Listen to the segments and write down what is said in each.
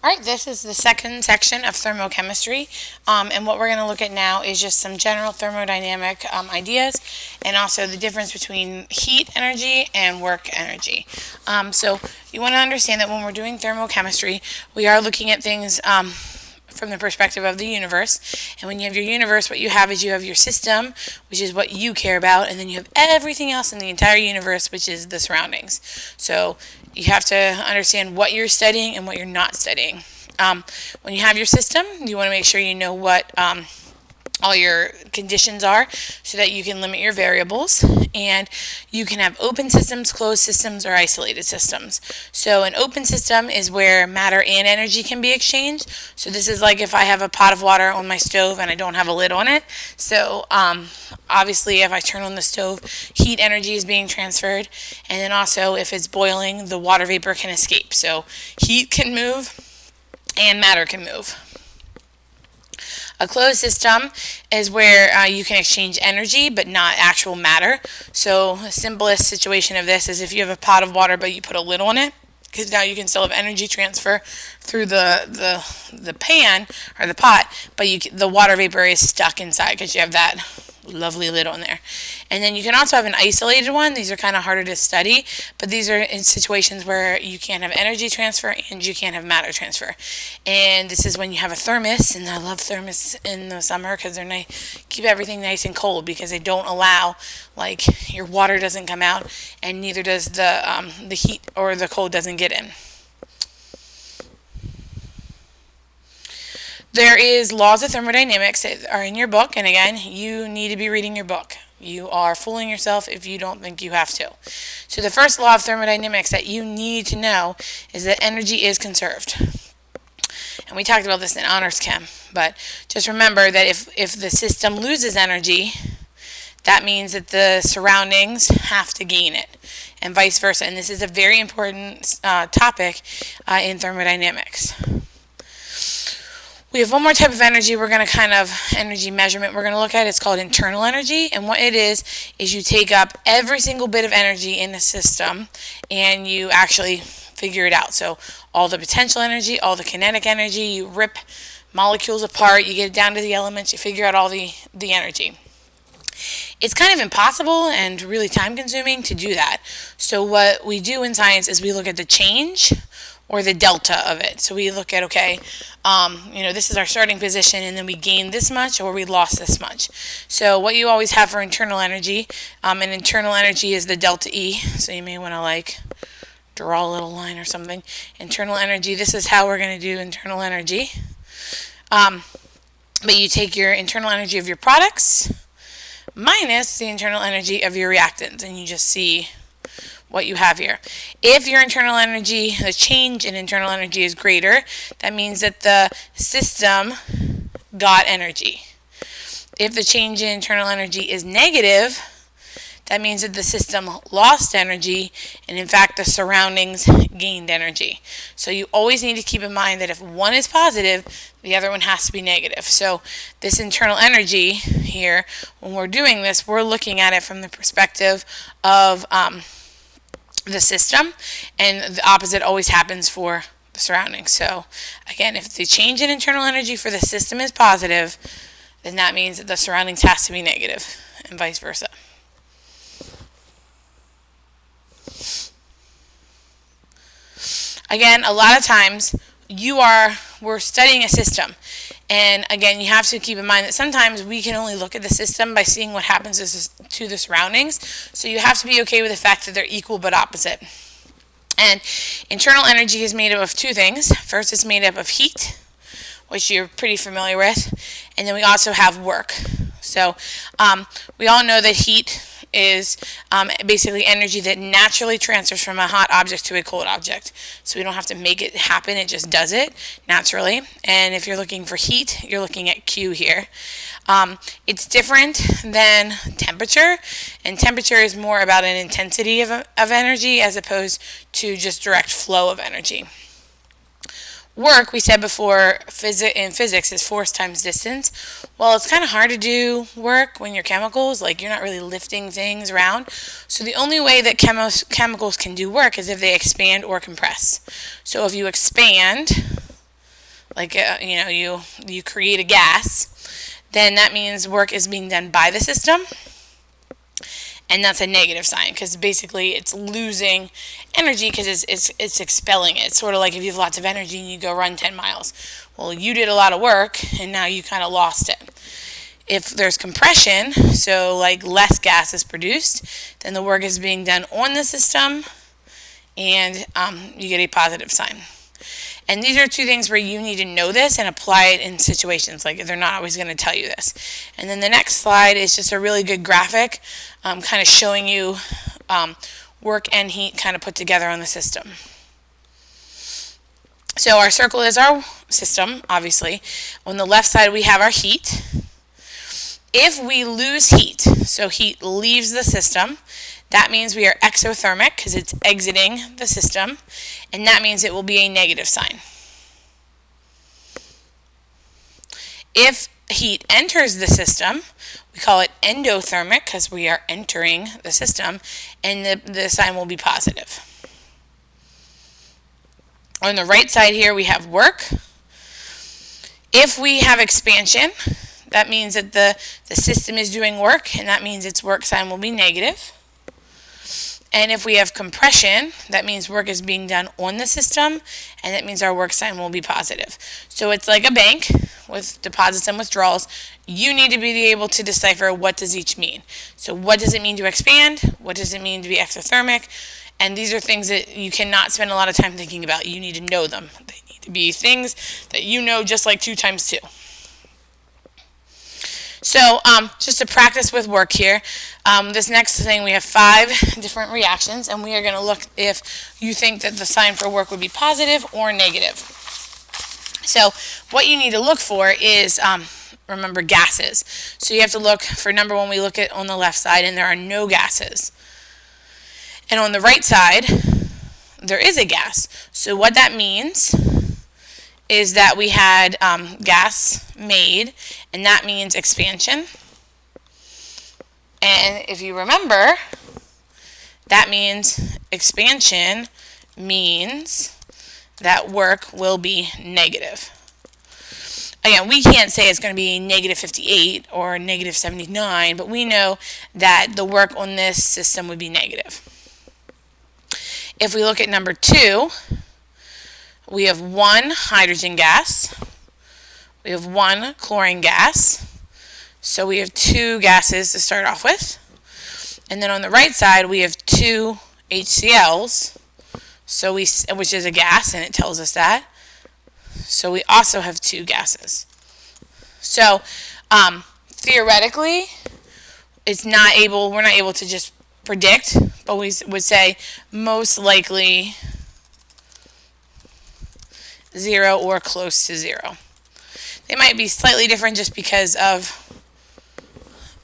Alright, this is the second section of thermochemistry, and what we're going to look at now is just some general thermodynamic ideas, and also the difference between heat energy and work energy. So you want to understand that when we're doing thermochemistry, we are looking at things from the perspective of the universe. And when you have your universe, what you have is you have your system, which is what you care about, and then you have everything else in the entire universe, which is the surroundings. So you have to understand what you're studying and what you're not studying. When you have your system, you want to make sure you know what all your conditions are so that you can limit your variables, and you can have open systems, closed systems, or isolated systems. So an open system is where matter and energy can be exchanged. So this is like if I have a pot of water on my stove and I don't have a lid on it. So obviously if I turn on the stove, heat energy is being transferred, and then also if it's boiling, the water vapor can escape. So heat can move and matter can move. A closed system is where you can exchange energy but not actual matter. So the simplest situation of this is if you have a pot of water but you put a lid on it, because now you can still have energy transfer through the pan or the pot, but the water vapor is stuck inside because you have that lovely lid on there. And then you can also have an isolated one. These are kind of harder to study, but these are in situations where you can't have energy transfer and you can't have matter transfer. And this is when you have a thermos, and I love thermos in the summer because they keep everything nice and cold, because they don't allow, like, your water doesn't come out and neither does the heat or the cold doesn't get in. There is laws of thermodynamics that are in your book, and again, you need to be reading your book. You are fooling yourself if you don't think you have to. So the first law of thermodynamics that you need to know is that energy is conserved. And we talked about this in honors chem, but just remember that if the system loses energy, that means that the surroundings have to gain it, and vice versa. And this is a very important topic in thermodynamics. We have one more type of energy energy measurement we're going to look at. It's called internal energy, and what it is you take up every single bit of energy in the system and you actually figure it out. So all the potential energy, all the kinetic energy, you rip molecules apart, you get it down to the elements, you figure out all the energy. It's kind of impossible and really time consuming to do that. So what we do in science is we look at the change or the delta of it. So we look at, okay, this is our starting position, and then we gained this much or we lost this much. So what you always have for internal energy, and internal energy is the delta E. So you may want to draw a little line or something. Internal energy, this is how we're going to do internal energy. But you take your internal energy of your products minus the internal energy of your reactants, and you just see what you have here. If your internal energy, the change in internal energy is greater, that means that the system got energy. If the change in internal energy is negative, that means that the system lost energy, and in fact the surroundings gained energy. So you always need to keep in mind that if one is positive, the other one has to be negative. So this internal energy here, when we're doing this, we're looking at it from the perspective of the system, and the opposite always happens for the surroundings. So again, if the change in internal energy for the system is positive, then that means that the surroundings has to be negative, and vice versa. Again, a lot of times we're studying a system, and again, you have to keep in mind that sometimes we can only look at the system by seeing what happens to the surroundings. So you have to be okay with the fact that they're equal but opposite. And internal energy is made up of two things. First, it's made up of heat, which you're pretty familiar with, and then we also have work. So we all know that heat is basically energy that naturally transfers from a hot object to a cold object. So we don't have to make it happen, it just does it naturally. And if you're looking for heat, you're looking at Q here. It's different than temperature, and temperature is more about an intensity of energy as opposed to just direct flow of energy. Work, we said before, in physics is force times distance. Well, it's kind of hard to do work when you're chemicals, you're not really lifting things around. So the only way that chemicals can do work is if they expand or compress. So if you expand, like you create a gas, then that means work is being done by the system, and that's a negative sign because basically it's losing energy because it's expelling it. It's sort of like if you have lots of energy and you go run 10 miles. Well, you did a lot of work and now you kind of lost it. If there's compression, so like less gas is produced, then the work is being done on the system, and you get a positive sign. And these are two things where you need to know this and apply it in situations. Like they're not always going to tell you this. And then the next slide is just a really good graphic kind of showing you work and heat kind of put together on the system. So our circle is our system, obviously. On the left side we have our heat. If we lose heat, so heat leaves the system, that means we are exothermic because it's exiting the system, and that means it will be a negative sign. If heat enters the system, we call it endothermic because we are entering the system, and the sign will be positive. On the right side here we have work. If we have expansion, that means that the system is doing work, and that means its work sign will be negative. And if we have compression, that means work is being done on the system, and that means our work sign will be positive. So it's like a bank with deposits and withdrawals. You need to be able to decipher what does each mean. So what does it mean to expand? What does it mean to be exothermic? And these are things that you cannot spend a lot of time thinking about. You need to know them. They need to be things that you know, just like 2 times 2. So just to practice with work here, this next thing we have 5 different reactions, and we are going to look if you think that the sign for work would be positive or negative. So what you need to look for is, remember, gases. So you have to look for number 1, we look at on the left side, and there are no gases. And on the right side, there is a gas. So what that means is that we had gas made, and that means expansion. And if you remember, that means expansion means that work will be negative. Again, we can't say it's going to be negative 58 or negative 79, but we know that the work on this system would be negative. If we look at number 2, we have 1 hydrogen gas, we have 1 chlorine gas, so we have 2 gases to start off with. And then on the right side we have 2 HCl's, so which is a gas, and it tells us that. So we also have 2 gases. So theoretically, we're not able to just predict, but we would say most likely 0 or close to 0. They might be slightly different just because of,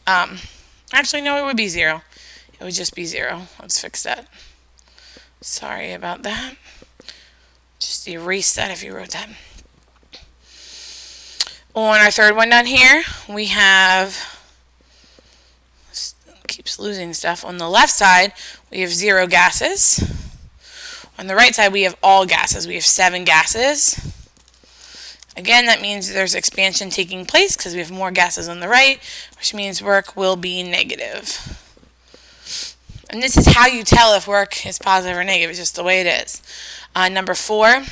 actually no, it would be 0. It would just be 0. Let's fix that. Sorry about that. Just erase that if you wrote that. On our third one down here, we have, keeps losing stuff. On the left side, we have 0 gases. On the right side, we have all gases. We have 7 gases. Again, that means there's expansion taking place because we have more gases on the right, which means work will be negative. And this is how you tell if work is positive or negative. It's just the way it is. Number 4,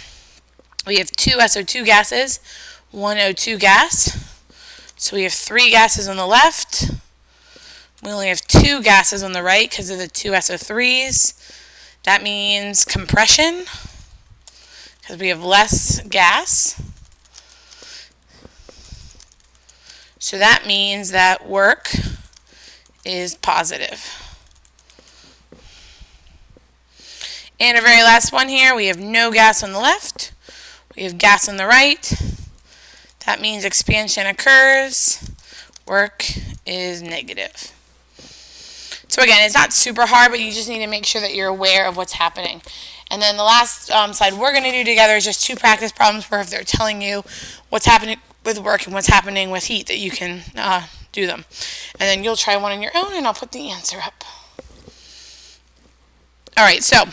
we have 2 SO2 gases, 1 O2 gas. So we have 3 gases on the left. We only have 2 gases on the right because of the 2 SO3s. That means compression because we have less gas. So that means that work is positive. And our very last one here, we have no gas on the left. We have gas on the right. That means expansion occurs. Work is negative. So again, it's not super hard, but you just need to make sure that you're aware of what's happening. And then the last slide we're going to do together is just 2 practice problems where if they're telling you what's happening with work and what's happening with heat, that you can do them. And then you'll try one on your own, and I'll put the answer up. All right, so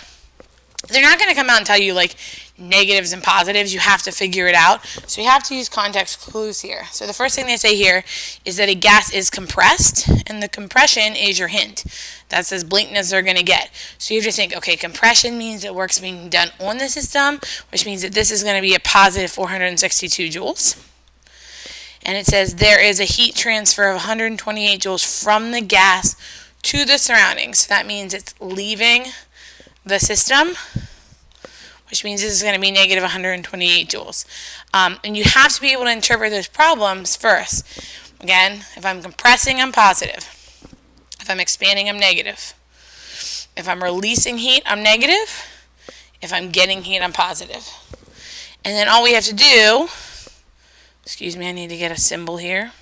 they're not going to come out and tell you like negatives and positives. You have to figure it out. So you have to use context clues here. So the first thing they say here is that a gas is compressed, and the compression is your hint. That's as blatant as they're going to get. So you have to think, okay, compression means that work's being done on the system, which means that this is going to be a positive 462 joules. And it says there is a heat transfer of 128 joules from the gas to the surroundings. So that means it's leaving the system, which means this is going to be negative 128 joules. And you have to be able to interpret those problems first. Again, if I'm compressing, I'm positive. If I'm expanding, I'm negative. If I'm releasing heat, I'm negative. If I'm getting heat, I'm positive. And then all we have to do, excuse me, I need to get a symbol here,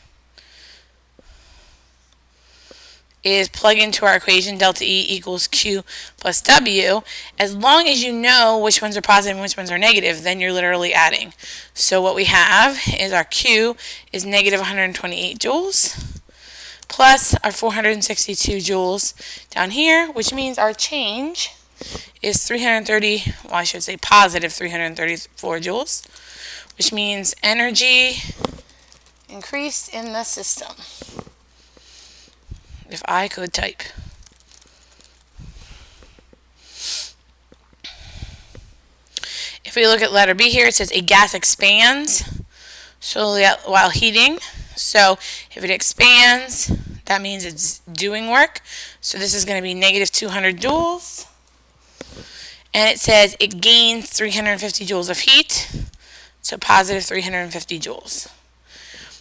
is plug into our equation delta E equals Q plus W. As long as you know which ones are positive and which ones are negative, then you're literally adding. So what we have is our Q is negative 128 joules plus our 462 joules down here, which means our change is 330, well, I should say positive 334 joules, which means energy increased in the system. If I could type. If we look at letter B here, it says a gas expands slowly while heating. So if it expands, that means it's doing work. So this is going to be negative 200 joules. And it says it gains 350 joules of heat. So positive 350 joules.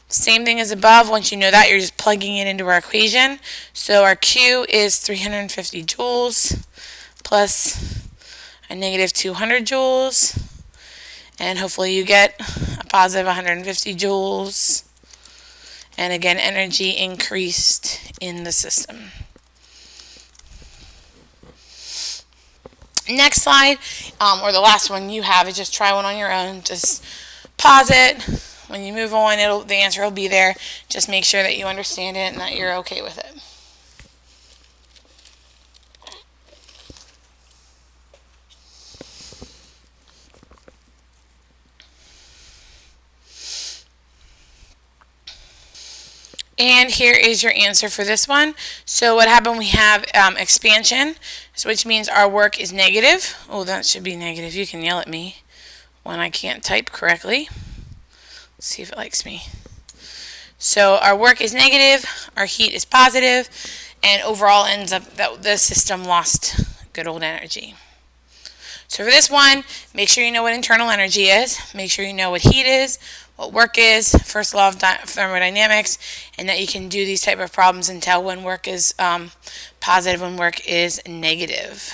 Same thing as above. Once you know that, you're just plugging it into our equation. So our Q is 350 joules plus a negative 200 joules. And hopefully you get a positive 150 joules. And again, energy increased in the system. Next slide, or the last one you have, is just try one on your own. Just pause it. When you move on, the answer will be there. Just make sure that you understand it and that you're okay with it. And here is your answer for this one. So what happened, we have expansion, which means our work is negative. Oh, that should be negative. You can yell at me when I can't type correctly. Let's see if it likes me. So our work is negative, our heat is positive, and overall ends up that the system lost good old energy. So for this one, make sure you know what internal energy is, make sure you know what heat is, what work is, first law of thermodynamics, and that you can do these type of problems and tell when work is positive, when work is negative.